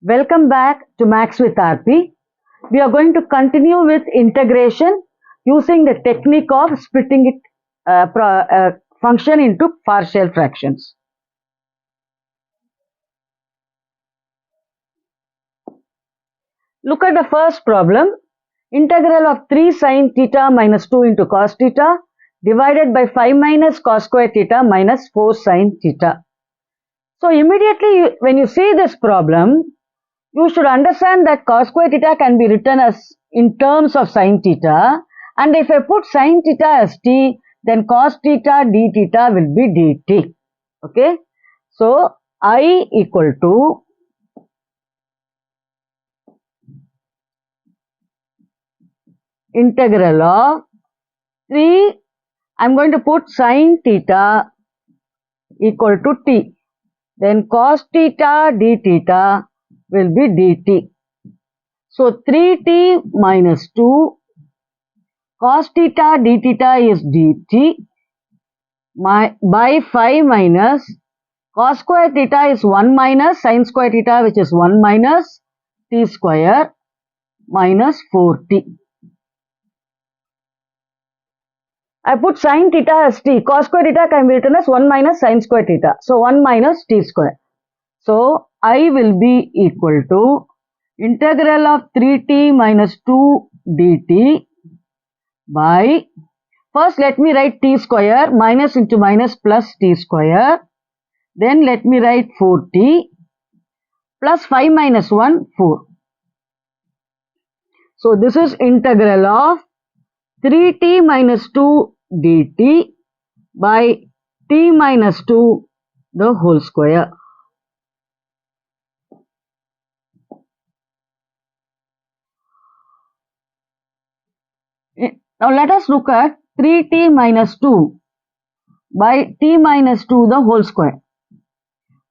Welcome back to Max with RP. We are going to continue with integration using the technique of splitting function into partial fractions. Look at the first problem. Integral of 3 sin theta minus 2 into cos theta divided by 5 minus cos square theta minus 4 sin theta. So immediately when you see this problem, you should understand that cos square theta can be written as in terms of sin theta, and if I put sin theta as t, then cos theta d theta will be dt. Okay, so I equal to integral of 3, I am going to put sin theta equal to t, then cos theta d theta will be dt. So 3t minus 2 cos theta d theta is dt by 5 minus cos square theta is 1 minus sin square theta, which is 1 minus t square minus 4t. I put sin theta as t. Cos square theta can be written as 1 minus sin square theta. So 1 minus t square. So I will be equal to integral of 3t minus 2 dt by, first let me write t square, minus into minus plus t square. Then let me write 4t plus 5 minus 1, 4. So this is integral of 3t minus 2 dt by t minus 2 the whole square. Now let us look at 3t minus 2 by t minus 2 the whole square.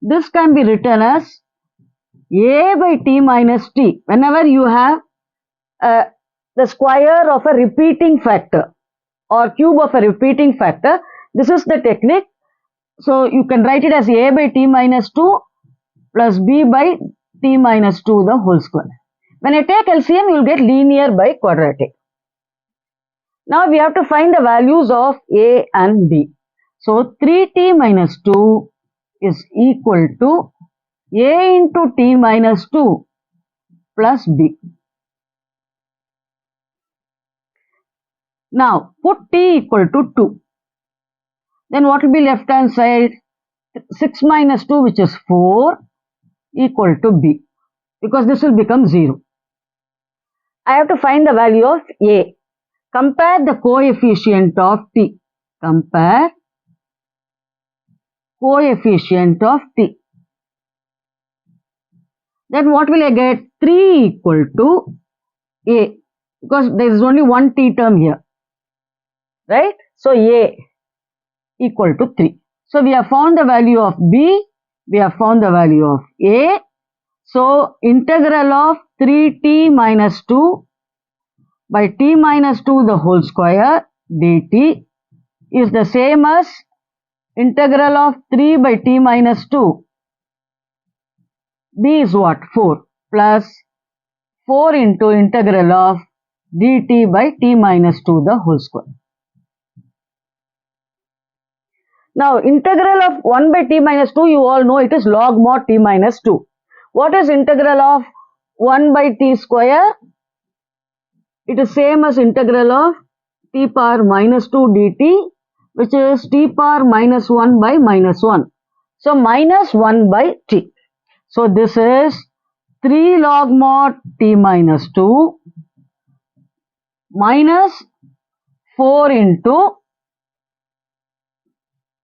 This can be written as a by t minus t. Whenever you have the square of a repeating factor or cube of a repeating factor, this is the technique. So you can write it as a by t minus 2 plus b by t minus 2 the whole square. When I take LCM, you will get linear by quadratic. Now we have to find the values of a and b. So 3t minus 2 is equal to a into t minus 2 plus b. Now put t equal to 2. Then what will be left hand side? 6 minus 2, which is 4, equal to b, because this will become 0. I have to find the value of a. Compare the coefficient of t. Compare coefficient of t. Then what will I get? 3 equal to a, because there is only one t term here, right? So a equal to 3. So we have found the value of b, we have found the value of a. So integral of 3t minus 2 by t minus 2 the whole square dt is the same as integral of 3 by t minus 2. b is what? 4 plus 4 into integral of dt by t minus 2 the whole square. Now integral of 1 by t minus 2, you all know it is log mod t minus 2. What is integral of 1 by t square? It is same as integral of t power minus 2 dt, which is t power minus 1 by minus 1. So minus 1 by t. So this is 3 log mod t minus 2 minus 4 into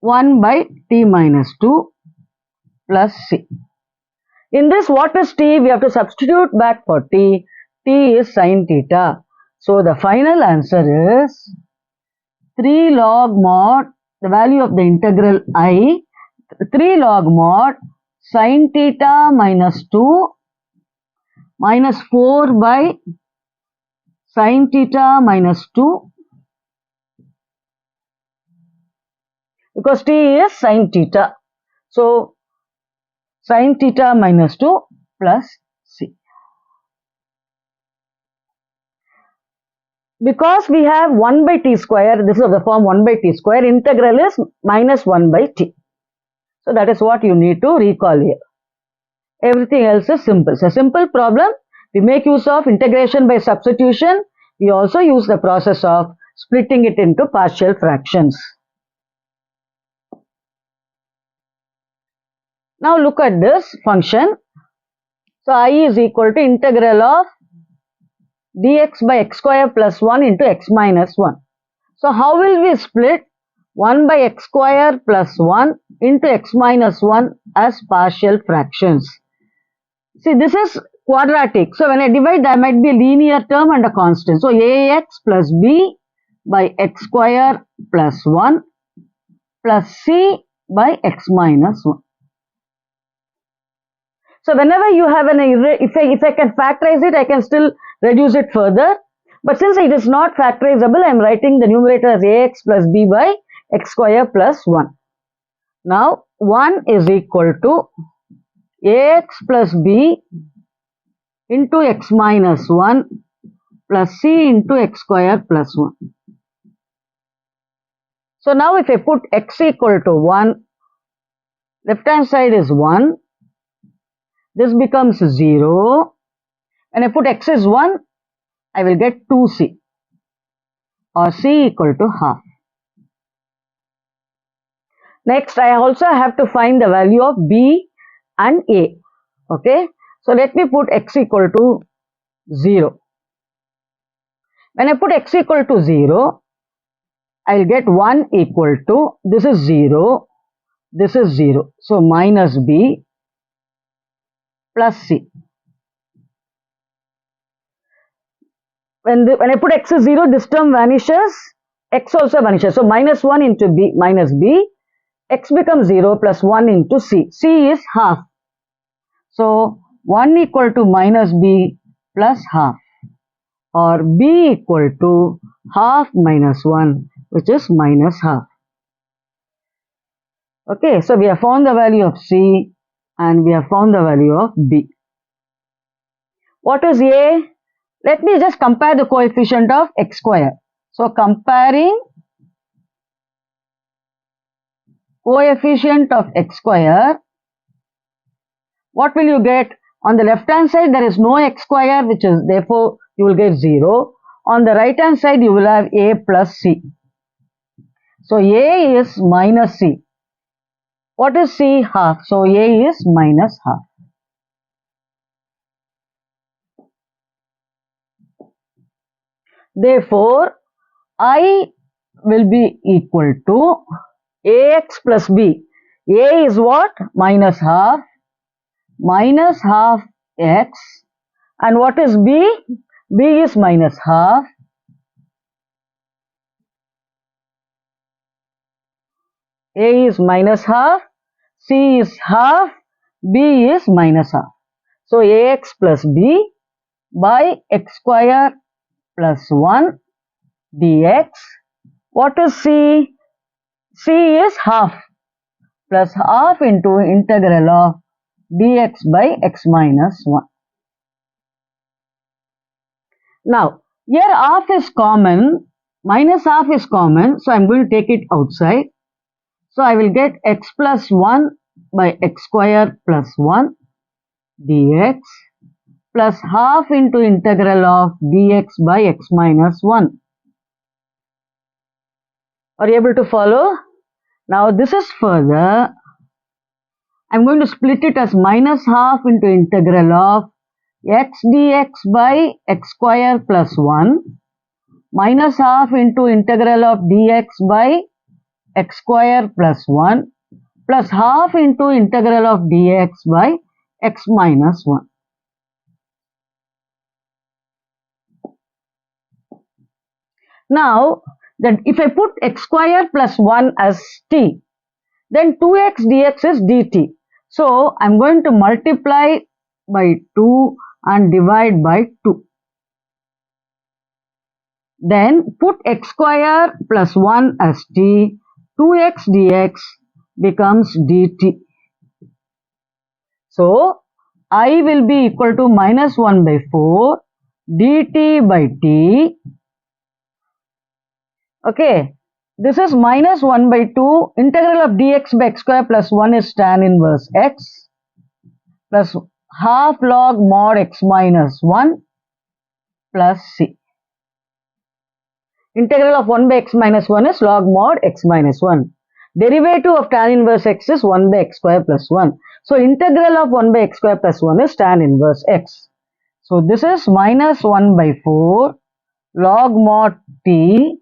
1 by t minus 2 plus c. In this, what is t? We have to substitute back for t. T is sin theta. So the final answer is 3 log mod, the value of the integral I, 3 log mod sin theta minus 2 minus 4 by sin theta minus 2, because t is sin theta. So sin theta minus 2 plus Because we have 1 by t square, this is of the form 1 by t square, integral is minus 1 by t. So that is what you need to recall here. Everything else is simple. So simple problem. We make use of integration by substitution. We also use the process of splitting it into partial fractions. Now look at this function. So I is equal to integral of dx by x square plus 1 into x minus 1. So how will we split 1 by x square plus 1 into x minus 1 as partial fractions? See, this is quadratic. So when I divide, there might be a linear term and a constant. So ax plus b by x square plus 1 plus c by x minus 1. So whenever you have an if I can factorize it, I can still reduce it further. But since it is not factorizable, I am writing the numerator as ax plus b by x square plus 1. Now 1 is equal to ax plus b into x minus 1 plus c into x square plus 1. So now if I put x equal to 1, left hand side is 1. This becomes 0. When I put x is 1, I will get 2c or c equal to half. Next, I also have to find the value of b and a. Okay. So let me put x equal to 0. When I put x equal to 0, I will get 1 equal to, this is 0, this is 0. So minus b plus c. When I put x is 0, this term vanishes, x also vanishes. So minus 1 into b minus b, x becomes 0 plus 1 into c. c is half. So 1 equal to minus b plus half, or b equal to half minus 1, which is minus half. Okay, so we have found the value of c and we have found the value of b. What is a? Let me just compare the coefficient of x square. So comparing coefficient of x square, what will you get? On the left hand side there is no x square, which is therefore you will get 0. On the right hand side you will have a plus c. So a is minus c. What is c? Half. So a is minus half. Therefore, I will be equal to ax plus b. A is what? Minus half. Minus half x. And what is b? B is minus half. A is minus half. C is half. B is minus half. So ax plus b by x square plus 1 dx. What is c? C is half plus half into integral of dx by x minus 1. Now, here half is common, minus half is common, so I am going to take it outside. So I will get x plus 1 by x square plus 1 dx plus half into integral of dx by x minus 1. Are you able to follow? Now this is further. I am going to split it as minus half into integral of x dx by x square plus 1 minus half into integral of dx by x square plus 1 plus half into integral of dx by x minus 1. Now, that if I put x square plus 1 as t, then 2x dx is dt. So, I am going to multiply by 2 and divide by 2. Then put x square plus 1 as t, 2x dx becomes dt. So, I will be equal to minus 1 by 4 dt by t Okay, this is minus 1 by 2. Integral of dx by x square plus 1 is tan inverse x plus half log mod x minus 1 plus c. Integral of 1 by x minus 1 is log mod x minus 1. Derivative of tan inverse x is 1 by x square plus 1. So, integral of 1 by x square plus 1 is tan inverse x. So, this is minus 1 by 4 log mod t.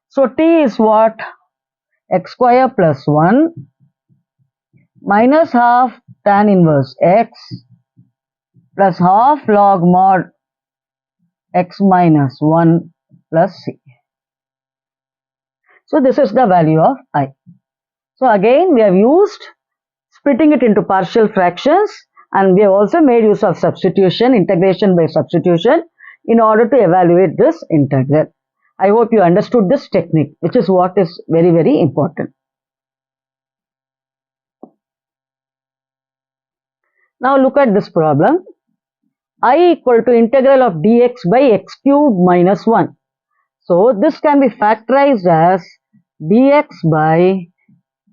So, t is what? X square plus 1 minus half tan inverse x plus half log mod x minus 1 plus c. So, this is the value of I. So, again we have used splitting it into partial fractions, and we have also made use of substitution, integration by substitution, in order to evaluate this integral. I hope you understood this technique, which is what is very, very important. Now look at this problem. I equal to integral of dx by x cube minus 1. So this can be factorized as dx by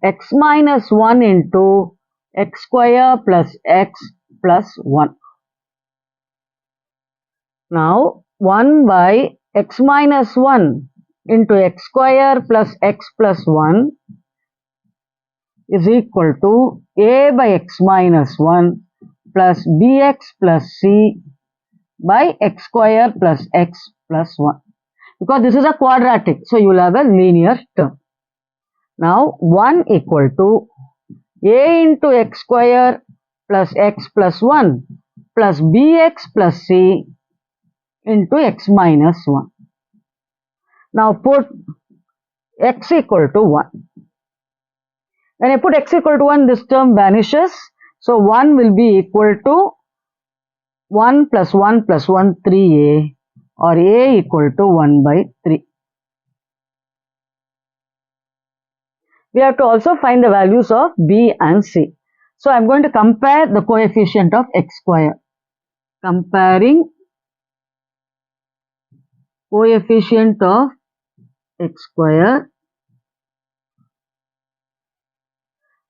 x minus 1 into x square plus x plus 1. Now 1 by x minus 1 into x square plus x plus 1 is equal to a by x minus 1 plus bx plus c by x square plus x plus 1. Because this is a quadratic, so you will have a linear term. Now 1 equal to a into x square plus x plus 1 plus bx plus c into x minus 1. Now put x equal to 1. When I put x equal to 1, this term vanishes. So 1 will be equal to 1 plus 1 plus 1, 3a, or a equal to 1 by 3. We have to also find the values of b and c. So I am going to compare the coefficient of x square. Comparing coefficient of x square.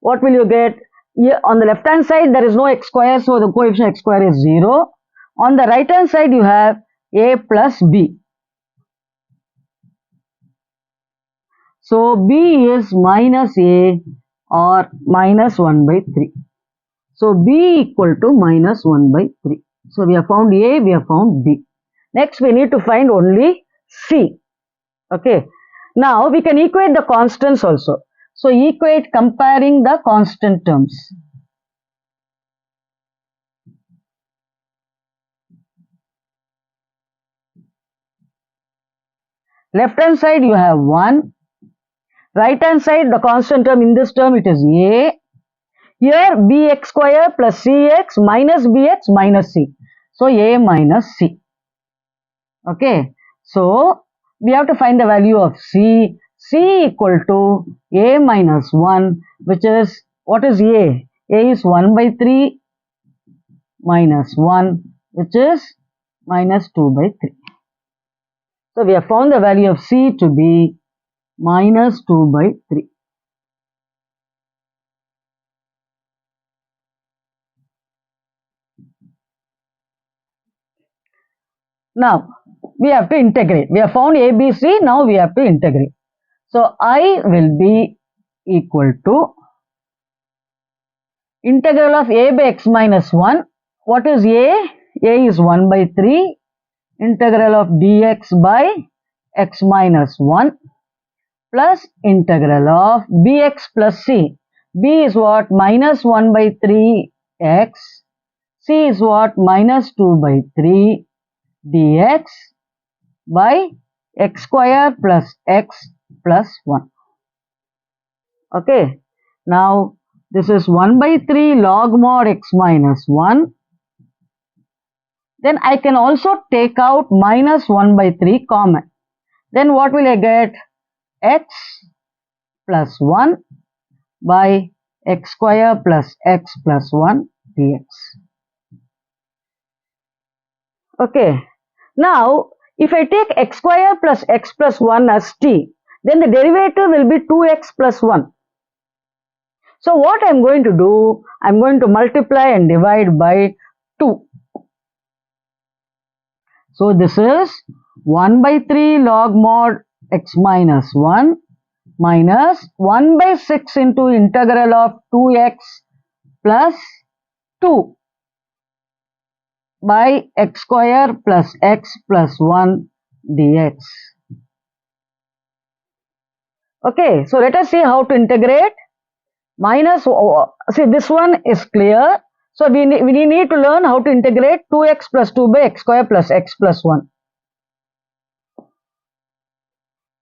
What will you get? Here on the left hand side there is no x square, so the coefficient x square is 0. On the right hand side you have a plus b. So b is minus a or minus 1 by 3. So b equal to minus 1 by 3. So we have found a, we have found b. Next we need to find only c. Okay. Now we can equate the constants also. So equate comparing the constant terms. Left hand side you have 1. Right hand side the constant term, in this term it is a. Here bx square plus cx minus bx minus c. So a minus c. Okay. So we have to find the value of c. C equal to a minus 1, which is, what is a? A is 1 by 3 minus 1, which is minus 2 by 3. So we have found the value of c to be minus 2 by 3. Now we have to integrate. We have found ABC, now we have to integrate. So I will be equal to integral of a by x minus 1. What is a? A is 1 by 3. Integral of dx by x minus 1 plus integral of bx plus c. B is what? Minus 1 by 3x. C is what? Minus 2 by 3 dx by x square plus x plus 1. Okay. Now this is 1 by 3 log mod x minus 1. Then I can also take out minus 1 by 3 common. Then what will I get? X plus 1 by x square plus x plus 1 dx. Okay. Now if I take x square plus x plus 1 as t, then the derivative will be 2x plus 1. So what I am going to do, I am going to multiply and divide by 2. So this is 1 by 3 log mod x minus 1 minus 1 by 6 into integral of 2x plus 2 by x square plus x plus 1 dx. Okay, so let us see how to integrate. Minus, see this one is clear. So we need to learn how to integrate 2x plus 2 by x square plus x plus 1.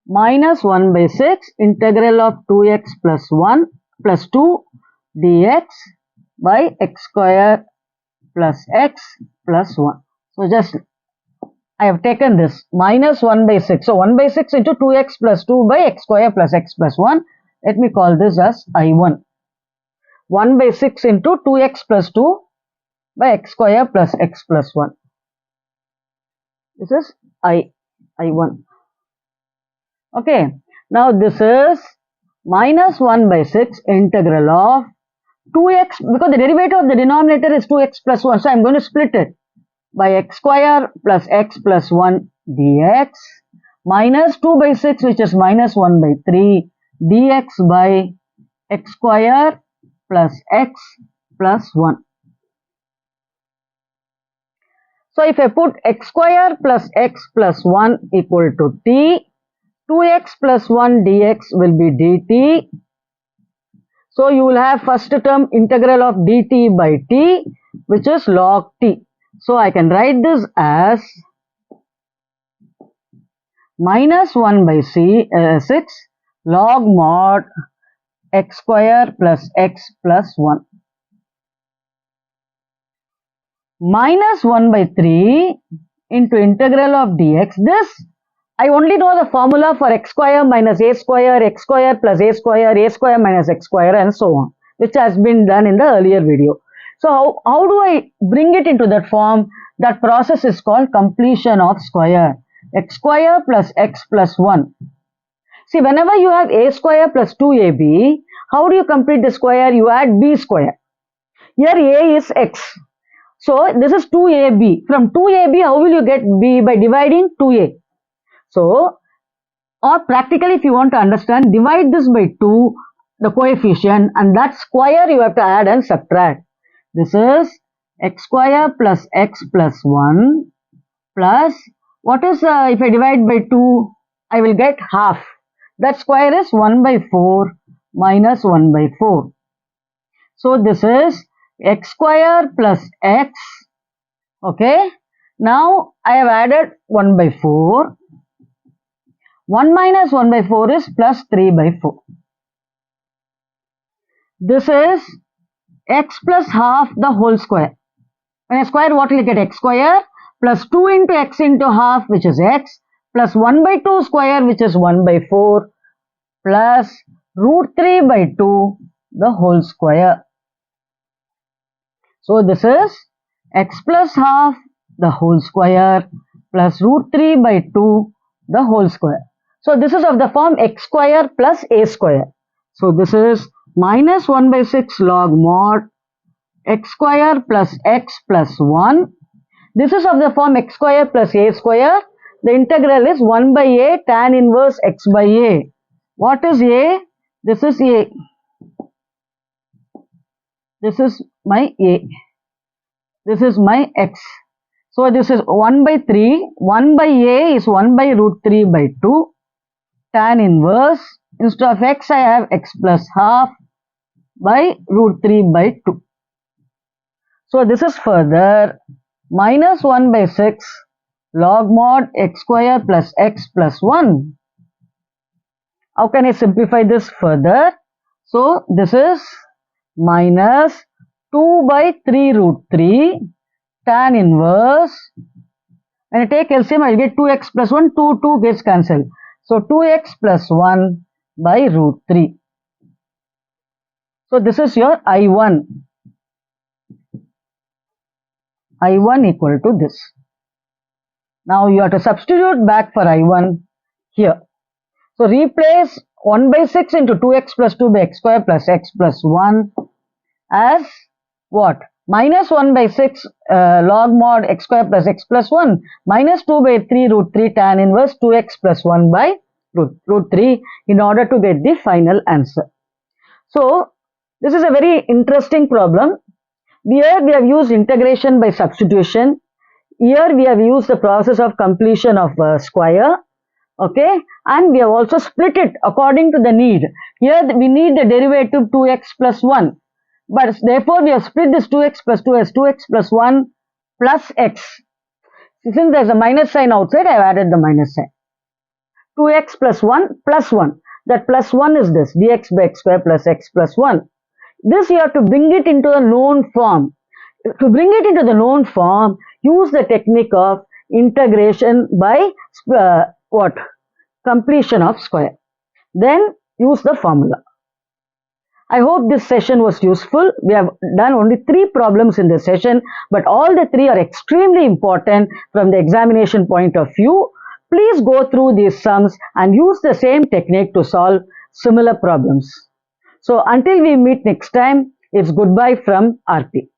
Minus 1 by 6 integral of 2x plus 1 plus 2 dx by x square plus x plus 1. So just I have taken this minus 1 by 6. So 1 by 6 into 2x plus 2 by x square plus x plus 1. Let me call this as I1. 1 by 6 into 2x plus 2 by x square plus x plus 1. This is I1. Okay. Now this is minus 1 by 6 integral of 2x, because the derivative of the denominator is 2x plus 1. So I am going to split it by x square plus x plus 1 dx minus 2 by 6, which is minus 1 by 3 dx by x square plus x plus 1. So if I put x square plus x plus 1 equal to t, 2x plus 1 dx will be dt. So you will have first term integral of dt by t, which is log t. So I can write this as minus 1 by 6 log mod x square plus x plus 1 minus 1 by 3 into integral of dx. This I only know the formula for x square minus a square, x square plus a square minus x square, and so on, which has been done in the earlier video. So how do I bring it into that form? That process is called completion of square. X square plus x plus 1. See, whenever you have a square plus 2ab, how do you complete the square? You add b square. Here a is x. So this is 2ab. From 2ab, how will you get b? By dividing 2a. So, or practically if you want to understand, divide this by 2, the coefficient, and that square you have to add and subtract. This is x square plus x plus 1 plus, what is, if I divide by 2, I will get half. That square is 1 by 4 minus 1 by 4. So this is x square plus x. Okay. Now I have added 1 by 4. 1 minus 1 by 4 is plus 3 by 4. This is x plus half the whole square. When I square, what will you get? X square plus 2 into x into half, which is x, plus 1 by 2 square, which is 1 by 4, plus root 3 by 2, the whole square. So this is x plus half the whole square plus root 3 by 2 the whole square. So this is of the form x square plus a square. So this is minus 1 by 6 log mod x square plus x plus 1. This is of the form x square plus a square. The integral is 1 by a tan inverse x by a. What is a? This is a. This is my a. This is my x. So this is 1 by 3. 1 by a is 1 by root 3 by 2. Tan inverse. Instead of x, I have x plus half by root 3 by 2. So this is further minus 1 by 6 log mod x square plus x plus 1. How can I simplify this further? So this is minus 2 by 3 root 3 tan inverse. When I take LCM, I will get 2x plus 1, 2 gets cancelled. So 2x plus 1 by root 3. So this is your I1. I1 equal to this. Now you have to substitute back for I1 here. So replace 1 by 6 into 2x plus 2 by x square plus x plus 1 as what? Minus 1 by 6 log mod x square plus x plus 1 minus 2 by 3 root 3 tan inverse 2x plus 1 by root 3 in order to get the final answer. So this is a very interesting problem. Here we have used integration by substitution. Here we have used the process of completion of square. Okay, and we have also split it according to the need. Here we need the derivative 2x plus 1, but therefore we have split this 2x plus 2 as 2x plus 1 plus x. Since there is a minus sign outside, I have added the minus sign. 2x plus 1 plus 1. That plus 1 is this, dx by x square plus x plus 1. This you have to bring it into a known form. To bring it into the known form, use the technique of integration by what? Completion of square. Then use the formula. I hope this session was useful. We have done only 3 problems in this session, but all the 3 are extremely important from the examination point of view. Please go through these sums and use the same technique to solve similar problems. So until we meet next time, it's goodbye from Aarti.